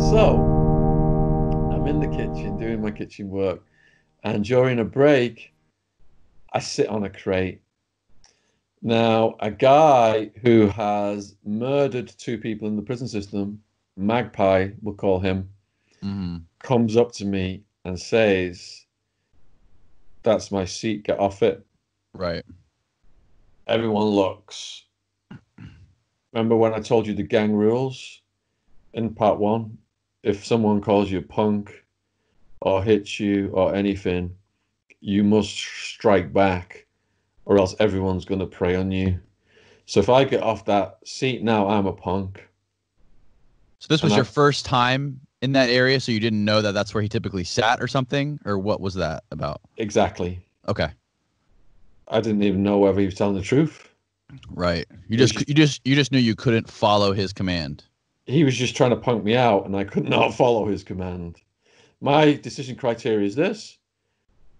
So I'm in the kitchen doing my kitchen work, and during a break, I sit on a crate. Now, a guy who has murdered two people in the prison system, Magpie, we'll call him, Hmm. comes up to me and says, "That's my seat, get off it." Right. Everyone looks. Remember when I told you the gang rules in part one? If someone calls you punk or hits you or anything, you must strike back, or else everyone's going to prey on you. So if I get off that seat now, I'm a punk. So this And was your I first time in that area, so you didn't know that that's where he typically sat or something, or what was that about? exactly. Okay. I didn't even know whether he was telling the truth. Right. You It was just just you just you just knew you couldn't follow his command. he was just trying to punk me out, and I could not follow his command. My decision criteria is this: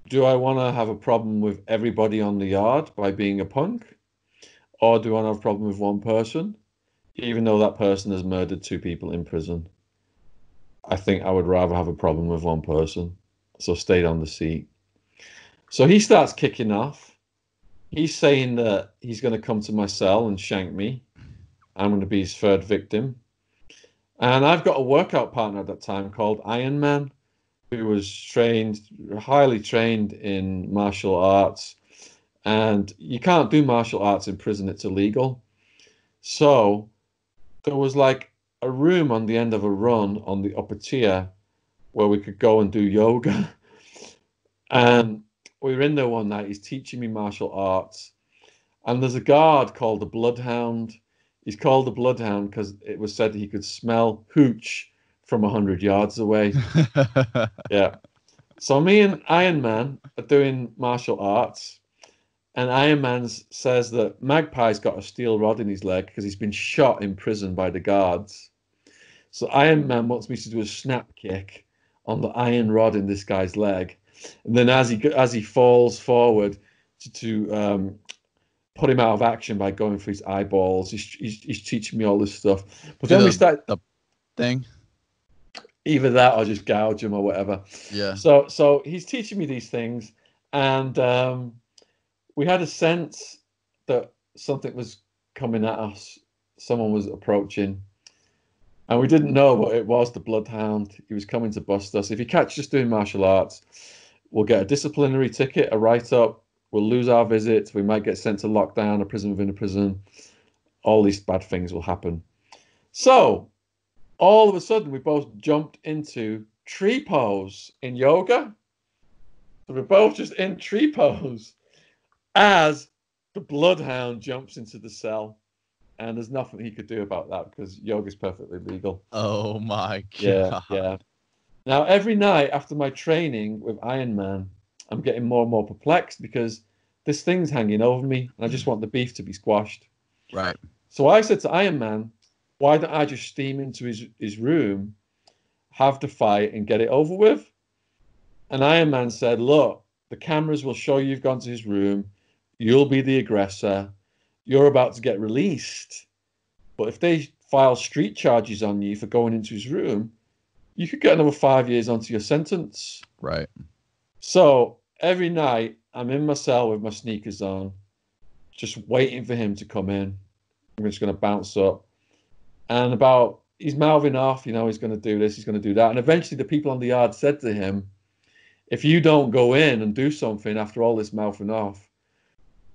do I want to have a problem with everybody on the yard by being a punk, or do I have a problem with one person, even though that person has murdered two people in prison? I think I would rather have a problem with one person, so stayed on the seat. So he starts kicking off. He's saying that he's going to come to my cell and shank me. I'm going to be his third victim. And I've got a workout partner at that time called Iron Man, who was trained, highly trained in martial arts. And you can't do martial arts in prison, it's illegal. So there was like a room on the end of a run on the upper tier where we could go and do yoga. And we were in there one night. He's teaching me martial arts. And there's a guard called the Bloodhound. He's called the Bloodhound because it was said he could smell hooch from 100 yards away. Yeah. So me and Iron Man are doing martial arts, and Iron Man says that Magpie's got a steel rod in his leg because he's been shot in prison by the guards. So Iron Man wants me to do a snap kick on the iron rod in this guy's leg, and then as he falls forward to put him out of action by going for his eyeballs. He's teaching me all this stuff. But Do then we the start the thing. either that or just gouge him or whatever. Yeah. So he's teaching me these things, and we had a sense that something was coming at us. Someone was approaching, and we didn't know what it was. The Bloodhound. He was coming to bust us. If he catches us doing martial arts, we'll get a disciplinary ticket, a write-up. We'll lose our visit. We might get sent to lockdown, a prison within a prison. All these bad things will happen. So all of a sudden, we both jumped into tree pose in yoga. So we're both just in tree pose as the Bloodhound jumps into the cell. And there's nothing he could do about that because yoga is perfectly legal. Oh my Yeah, God. yeah. Now, every night after my training with Iron Man, I'm getting more and more perplexed because this thing's hanging over me and I just want the beef to be squashed. Right. So I said to Iron Man, why don't I just steam into his room, have the fight, and get it over with? And Iron Man said, look, the cameras will show you've gone to his room. You'll be the aggressor. You're about to get released. But if they file street charges on you for going into his room, you could get another 5 years onto your sentence. Right. So every night I'm in my cell with my sneakers on, just waiting for him to come in. I'm just going to bounce up. And about, he's mouthing off, he's going to do this, he's going to do that. And eventually the people on the yard said to him, if you don't go in and do something after all this mouthing off,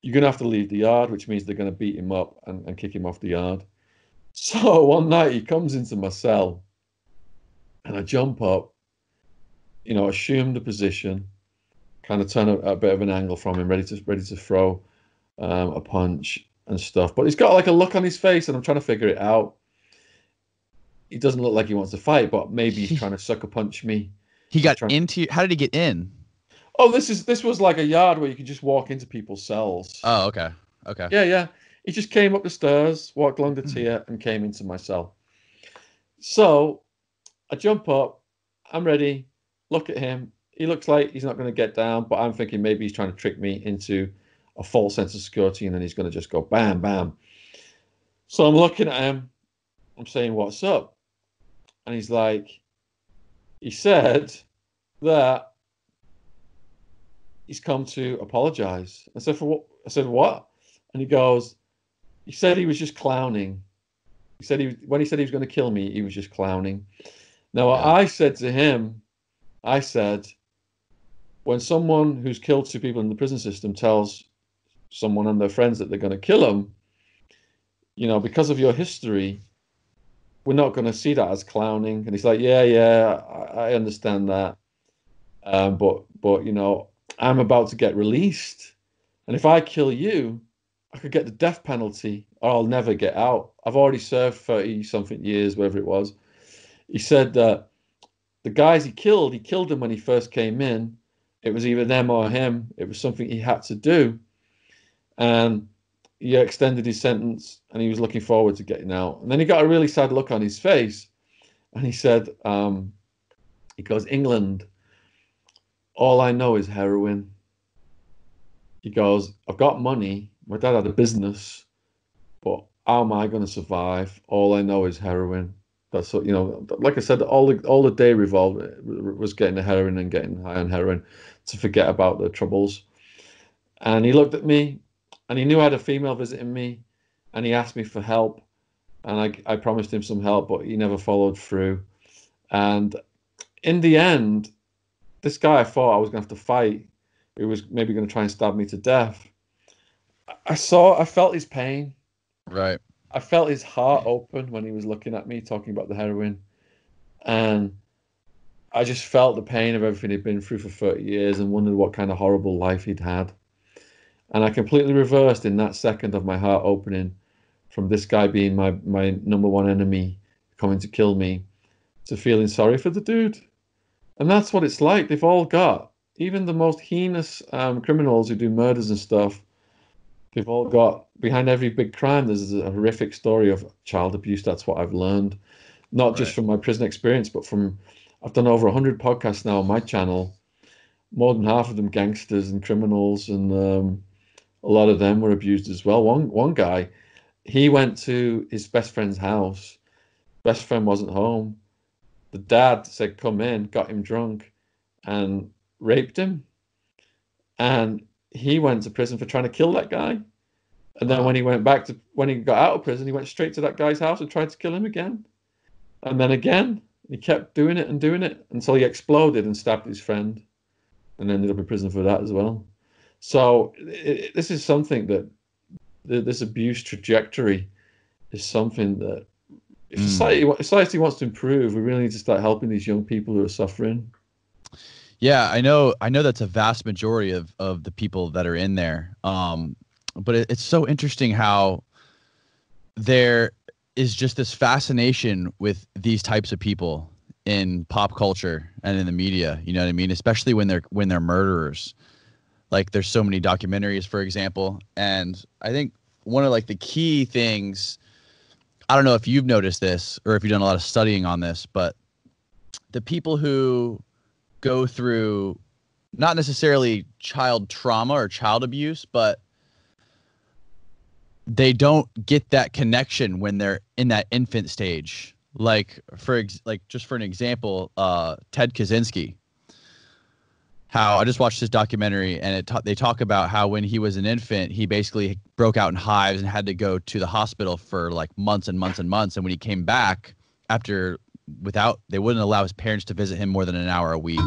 you're going to have to leave the yard, which means they're going to beat him up and kick him off the yard. So one night he comes into my cell and I jump up, assume the position, kind of turn a bit of an angle from him, ready to throw a punch and stuff. But he's got like a look on his face, and I'm trying to figure it out. He doesn't look like he wants to fight, but maybe he's trying to sucker punch me. He He's got trying. into. How did he get in? Oh, this was like a yard where you could just walk into people's cells. Oh, okay. Okay. Yeah, yeah. He just came up the stairs, walked along the tier, and came into my cell. So I jump up. I'm ready. Look at him. He looks like he's not going to get down, but I'm thinking maybe he's trying to trick me into a false sense of security, and then he's going to just go bam, bam. So I'm looking at him. I'm saying, "What's up?" And he's like, He said that he's come to apologize. I said, for what? I said, what? And he said he was just clowning. He said when he said he was going to kill me, he was just clowning. Now, Yeah. I said to him, I said, when someone who's killed two people in the prison system tells someone and their friends that they're going to kill them, because of your history, we're not going to see that as clowning. And he's like, yeah, I understand that. But I'm about to get released. And if I kill you, I could get the death penalty or I'll never get out. I've already served 30 something years, whatever it was. He said that the guys he killed them when he first came in. It was either them or him. It was something he had to do. And he extended his sentence and he was looking forward to getting out. And then he got a really sad look on his face. And he said, he goes, England, all I know is heroin. He goes, I've got money. My dad had a business, but how am I going to survive? All I know is heroin. That's what, like I said, all the day revolved was getting the heroin and getting high on heroin to forget about the troubles. And he looked at me and he knew I had a female visiting me and he asked me for help. And I promised him some help, but he never followed through. And in the end, this guy I thought I was going to have to fight, who was maybe going to try and stab me to death. I felt his pain. Right. I felt his heart open when he was looking at me talking about the heroin. And I just felt the pain of everything he'd been through for 30 years and wondered what kind of horrible life he'd had. And I completely reversed in that second of my heart opening from this guy being my number one enemy coming to kill me to feeling sorry for the dude. And that's what it's like. They've all got, even the most heinous criminals who do murders and stuff, they've all got, behind every big crime, there's a horrific story of child abuse. That's what I've learned, not just Right. from my prison experience, but I've done over 100 podcasts now on my channel, more than half of them gangsters and criminals, and a lot of them were abused as well. One guy, he went to his best friend's house. Best friend wasn't home. The dad said, come in, got him drunk, and raped him. And he went to prison for trying to kill that guy. And then Wow. when he got out of prison, he went straight to that guy's house and tried to kill him again. And then again, he kept doing it until he exploded and stabbed his friend and ended up in prison for that as well. So this is something that this abuse trajectory is something that if society wants to improve, we really need to start helping these young people who are suffering. Yeah, I know that's a vast majority of the people that are in there. But it's so interesting how there is just this fascination with these types of people in pop culture and in the media. You know what I mean? Especially when they're murderers. Like there's so many documentaries, for example, and I think one of like the key things. I don't know if you've noticed this or if you've done a lot of studying on this, but the people who go through not necessarily child trauma or child abuse, but they don't get that connection when they're in that infant stage. Like just for an example, Ted Kaczynski. How I just watched this documentary and they talk about how when he was an infant, he basically broke out in hives and had to go to the hospital for like months and months and months. And when he came back they wouldn't allow his parents to visit him more than an hour a week.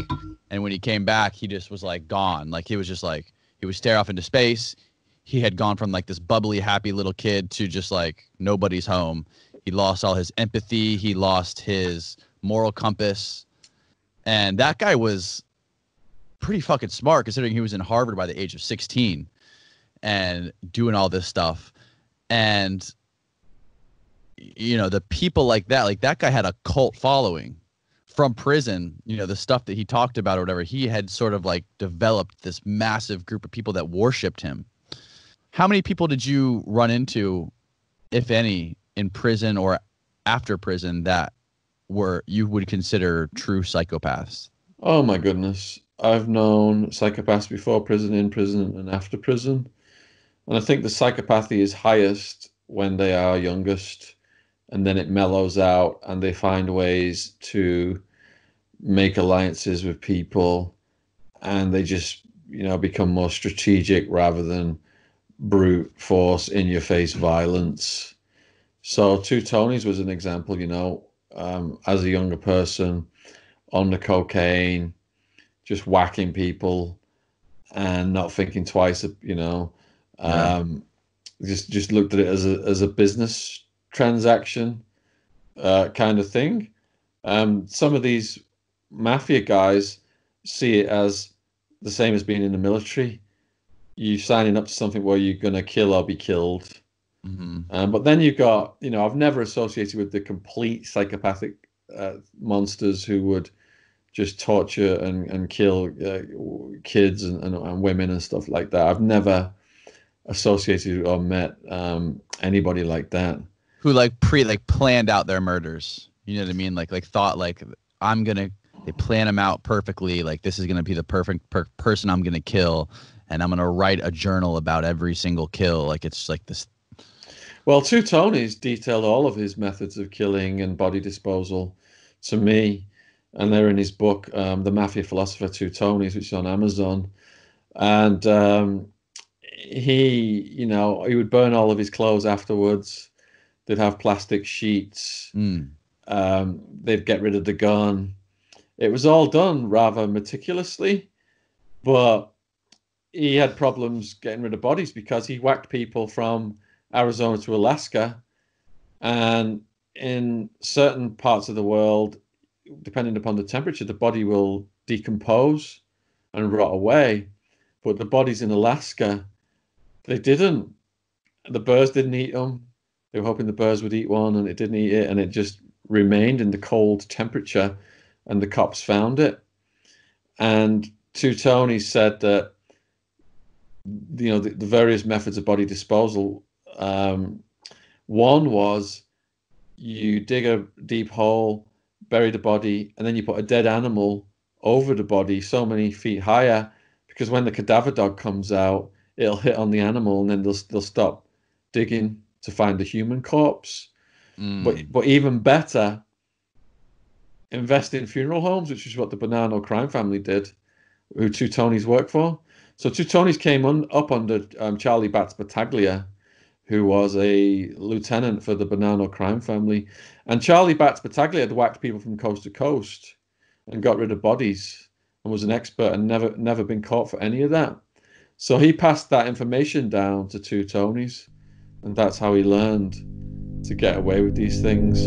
And when he came back, he just was like gone. Like he was just like, he would stare off into space. He had gone from like this bubbly, happy little kid to just like nobody's home. He lost all his empathy. He lost his moral compass. And that guy was pretty fucking smart considering he was in Harvard by the age of 16 and doing all this stuff. And, the people like that guy had a cult following from prison. The stuff that he talked about or whatever, he had sort of like developed this massive group of people that worshiped him. How many people did you run into, if any, in prison or after prison that you would consider true psychopaths? Oh my goodness. I've known psychopaths before prison, in prison, and after prison. And I think the psychopathy is highest when they are youngest, and then it mellows out and they find ways to make alliances with people, and they just, become more strategic rather than brute force, in your face violence. So Two Tonys was an example, as a younger person on the cocaine, just whacking people and not thinking twice, Yeah. um, just looked at it as a business transaction, kind of thing. Some of these mafia guys see it as the same as being in the military. You signing up to something where you're going to kill or be killed. Hmm. But then you've got, I've never associated with the complete psychopathic monsters who would just torture and kill kids and women and stuff like that. I've never associated or met anybody like that. Who like planned out their murders. You know what I mean? Like thought like I'm gonna. They plan them out perfectly. Like this is gonna be the perfect person I'm gonna kill, and I'm gonna write a journal about every single kill. Like it's like this. Well, Two Tonys detailed all of his methods of killing and body disposal to me, and they're in his book, The Mafia Philosopher Two Tonys, which is on Amazon. And he would burn all of his clothes afterwards. They'd have plastic sheets. Mm, They'd get rid of the gun. It was all done rather meticulously, but he had problems getting rid of bodies because he whacked people from Arizona to Alaska, and in certain parts of the world, depending upon the temperature, the body will decompose and rot away. But the bodies in Alaska, they didn't. The birds didn't eat them. They were hoping the birds would eat one, and it didn't eat it, and it just remained in the cold temperature, and the cops found it. And Two Tonys said that, the various methods of body disposal. One was you dig a deep hole, bury the body, and then you put a dead animal over the body so many feet higher, because when the cadaver dog comes out, it'll hit on the animal, and then they'll stop digging to find the human corpse. mm. But even better, invest in funeral homes, which is what the Bonanno crime family did, who Two Tonys worked for. So Two Tonys came up under Charlie Batts Battaglia, who was a lieutenant for the Bonanno crime family. And Charlie Batts Battaglia had whacked people from coast to coast and got rid of bodies and was an expert and never been caught for any of that. So he passed that information down to Two Tonys, and that's how he learned to get away with these things.